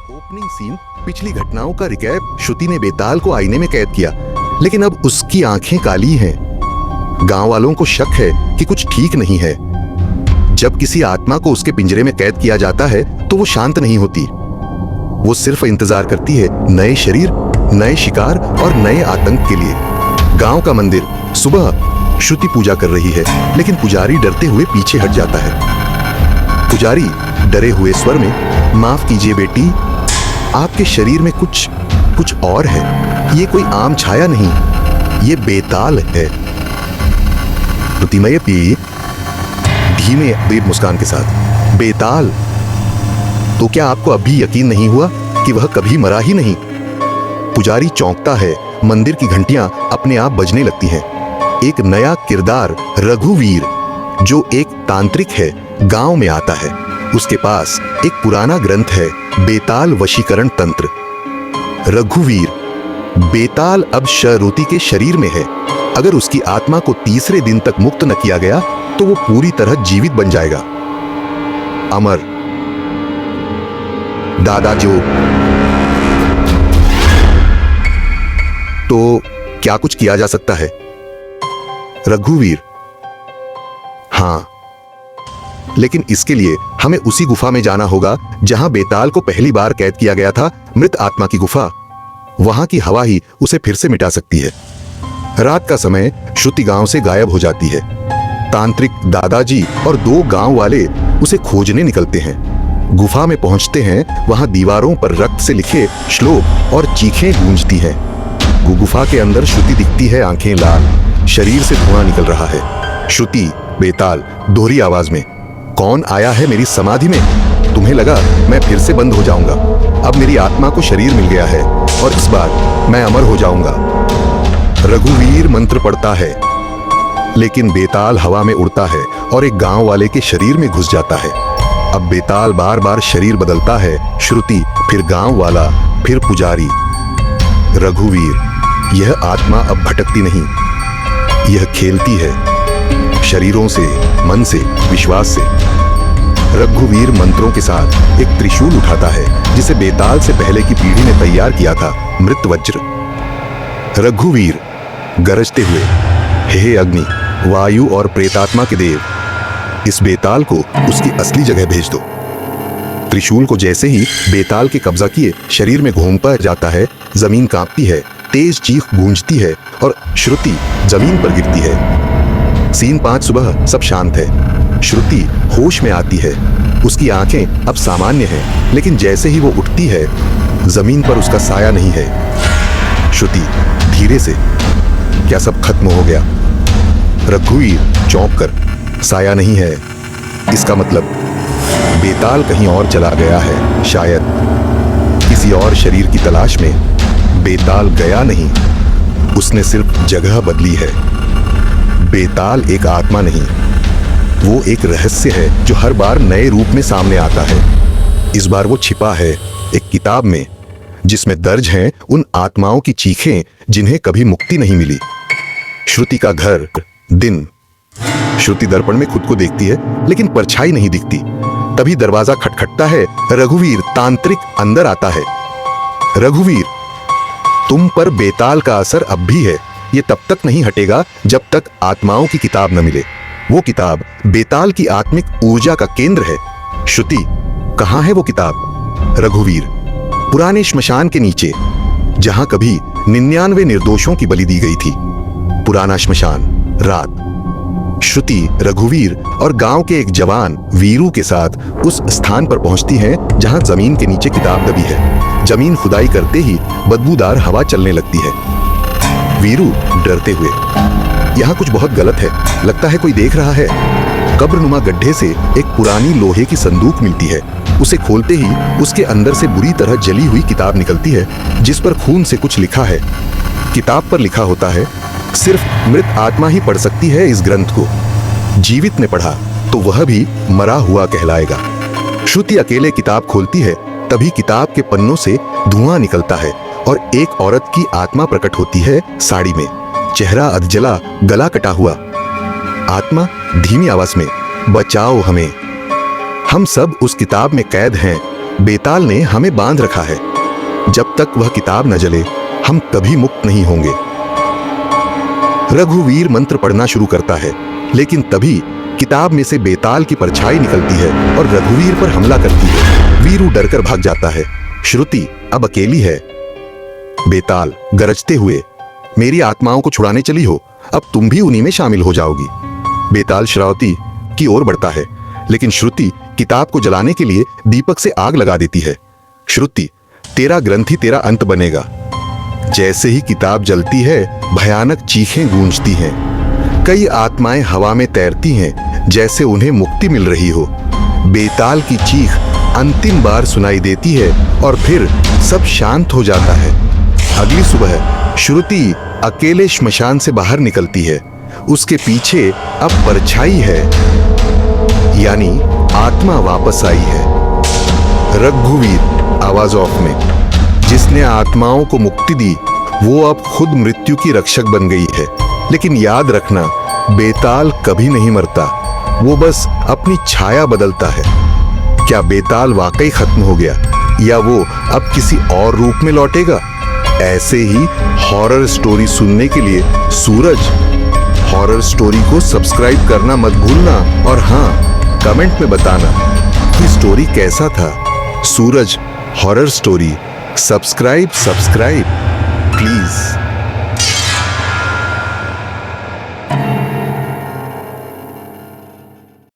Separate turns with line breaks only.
Opening scene पिछली घटनाओं का रिकैप श्रुति ने बेताल को आईने में कैद किया, लेकिन अब उसकी आंखें काली हैं। गांव वालों को शक है कि कुछ ठीक नहीं है। जब किसी आत्मा को उसके पिंजरे में कैद किया जाता है तो वो शांत नहीं होती। वो सिर्फ इंतजार करती है नए शरीर, नए शिकार और नए आतंक के लिए। गांव का मंदिर, सुबह श्रुति पूजा कर रही है, लेकिन पुजारी डरते हुए पीछे हट जाता है। पुजारी डरे हुए स्वर में, माफ कीजिए बेटी, आपके शरीर में कुछ और है। ये कोई आम छाया नहीं, ये बेताल है। श्रुतिमय पी धीमे अबीर मुस्कान के साथ, बेताल? तो क्या आपको अभी यकीन नहीं हुआ कि वह कभी मरा ही नहीं? पुजारी चौंकता है। मंदिर की घंटियां अपने आप बजने लगती हैं। एक नया किरदार, रघुवीर, जो एक तांत्रिक है, गांव में आता है। उसके पास एक पुराना ग्रंथ है, बेताल वशीकरण तंत्र। रघुवीर, बेताल अब श्रुति के शरीर में है। अगर उसकी आत्मा को तीसरे दिन तक मुक्त न किया गया तो वो पूरी तरह जीवित बन जाएगा। अमर दादा जो तो क्या कुछ किया जा सकता है? रघुवीर, हां, लेकिन इसके लिए हमें उसी गुफा में जाना होगा जहां बेताल को पहली बार कैद किया गया था, मृत आत्मा की गुफा। वहां की हवा ही उसे फिर से मिटा सकती है। रात का समय श्रुति गांव से गायब हो जाती है। तांत्रिक, दादाजी और दो गांव वाले उसे खोजने निकलते हैं। गुफा में पहुंचते हैं, वहां दीवारों पर रक्त से लिखे श्लोक और चीखें गूंजती हैं। गुफा के अंदर श्रुति दिखती है, आंखें लाल, शरीर से धुआं निकल रहा है। श्रुति, बेताल, दोहरी आवाज में, कौन आया है मेरी समाधि में? तुम्हें लगा मैं फिर से बंद हो जाऊंगा? अब मेरी आत्मा को शरीर मिल गया है और इस बार मैं अमर हो जाऊंगा। रघुवीर मंत्र पढ़ता है, लेकिन बेताल हवा में उड़ता है और एक गांव वाले के शरीर में घुस जाता है। अब बेताल बार बार शरीर बदलता है, श्रुति, फिर गांव वाला, फिर पुजारी। रघुवीर, यह आत्मा अब भटकती नहीं, यह खेलती है, शरीरों से, मन से, विश्वास से। रघुवीर मंत्रों के साथ एक त्रिशूल उठाता है, जिसे बेताल से पहले की पीढ़ी ने तैयार किया था, मृत वज्र। रघुवीर गरजते हुए, हे अग्नि, वायु और प्रेतात्मा के देव, इस बेताल को उसकी असली जगह भेज दो। त्रिशूल को जैसे ही बेताल के कब्जा किए शरीर में घूमता जाता है, जमीन कांपती है, तेज चीख गूंजती है और श्रुति जमीन पर गिरती है। सीन 5 सुबह, सब शांत है। श्रुति होश में आती है। उसकी आंखें अब सामान्य हैं, लेकिन जैसे ही वो उठती है, जमीन पर उसका साया नहीं है। श्रुति धीरे से, क्या सब खत्म हो गया? रघुवीर चौंक कर, साया नहीं है, इसका मतलब बेताल कहीं और चला गया है, शायद किसी और शरीर की तलाश में। बेताल गया नहीं, उसने सिर्फ जगह बदली है। बेताल एक आत्मा नहीं, वो एक रहस्य है जो हर बार नए रूप में सामने आता है। इस बार वो छिपा है एक किताब में, जिसमें दर्ज हैं उन आत्माओं की चीखें जिन्हें कभी मुक्ति नहीं मिली। श्रुति का घर, दिन। श्रुति दर्पण में खुद को देखती है, लेकिन परछाई नहीं दिखती। तभी दरवाजा खटखटता है। रघुवीर, तांत्रिक, अंदर आता है। रघुवीर, तुम पर बेताल का असर अब भी है। ये तब तक नहीं हटेगा जब तक आत्माओं की किताब न मिले। वो किताब बेताल की आत्मिक ऊर्जा का केंद्र है। श्रुति, कहाँ है वो किताब? रघुवीर, पुराने श्मशान के नीचे, जहां कभी 99 निर्दोषों की बलि दी गई थी। पुराना श्मशान, रात। श्रुति, रघुवीर और गांव के एक जवान वीरू के साथ उस स्थान पर पहुंचती हैं जहां जमीन के नीचे किताब दबी है। जमीन खुदाई करते ही बदबूदार हवा चलने लगती है। वीरू डरते हुए, यहाँ कुछ बहुत गलत है, लगता है कोई देख रहा है। कब्रनुमा गड्ढे से एक पुरानी लोहे की संदूक मिलती है। उसे खोलते ही उसके अंदर से बुरी तरह जली हुई किताब निकलती है, जिस पर खून से कुछ लिखा है। किताब पर लिखा होता है, सिर्फ मृत आत्मा ही पढ़ सकती है इस ग्रंथ को। जीवित ने पढ़ा तो वह भी मरा हुआ कहलाएगा। श्रुति अकेले किताब खोलती है, तभी किताब के पन्नों से धुआं निकलता है और एक औरत की आत्मा प्रकट होती है, साड़ी में, चेहरा अधजला, गला कटा हुआ। आत्मा धीमी आवाज में, बचाओ हमें, हम सब उस किताब में कैद हैं, बेताल ने हमें बांध रखा है। जब तक वह किताब न जले हम कभी मुक्त नहीं होंगे। रघुवीर मंत्र पढ़ना शुरू करता है, लेकिन तभी किताब में से बेताल की परछाई निकलती है और रघुवीर पर हमला करती है। वीरू डरकर भाग जाता है। श्रुति अब अकेली है। बेताल गरजते हुए, मेरी आत्माओं को छुड़ाने चली हो, अब तुम भी उन्हीं में शामिल हो जाओगी। बेताल श्रावती की ओर बढ़ता है, लेकिन श्रुति किताब को जलाने के लिए दीपक से आग लगा देती है। श्रुति, तेरा ग्रंथि तेरा अंत बनेगा। जैसे ही किताब जलती है भयानक चीखें गूंजती हैं। कई आत्माएं हवा में तैरती हैं, जैसे उन्हें मुक्ति मिल रही हो। बेताल की चीख अंतिम बार सुनाई देती है और फिर सब शांत हो जाता है। अगली सुबह श्रुति अकेले श्मशान से बाहर निकलती है। उसके पीछे अब परछाई है, यानी आत्मा वापस आई है। रघुवीर आवाज ऑफ में, जिसने आत्माओं को मुक्ति दी वो अब खुद मृत्यु की रक्षक बन गई है। लेकिन याद रखना, बेताल कभी नहीं मरता, वो बस अपनी छाया बदलता है। क्या बेताल वाकई खत्म हो गया या वो अब किसी और रूप में लौटेगा? ऐसे ही हॉरर स्टोरी सुनने के लिए सूरज हॉरर स्टोरी को सब्सक्राइब करना मत भूलना। और हाँ, कमेंट में बताना कि स्टोरी कैसा था। सूरज हॉरर स्टोरी सब्सक्राइब प्लीज।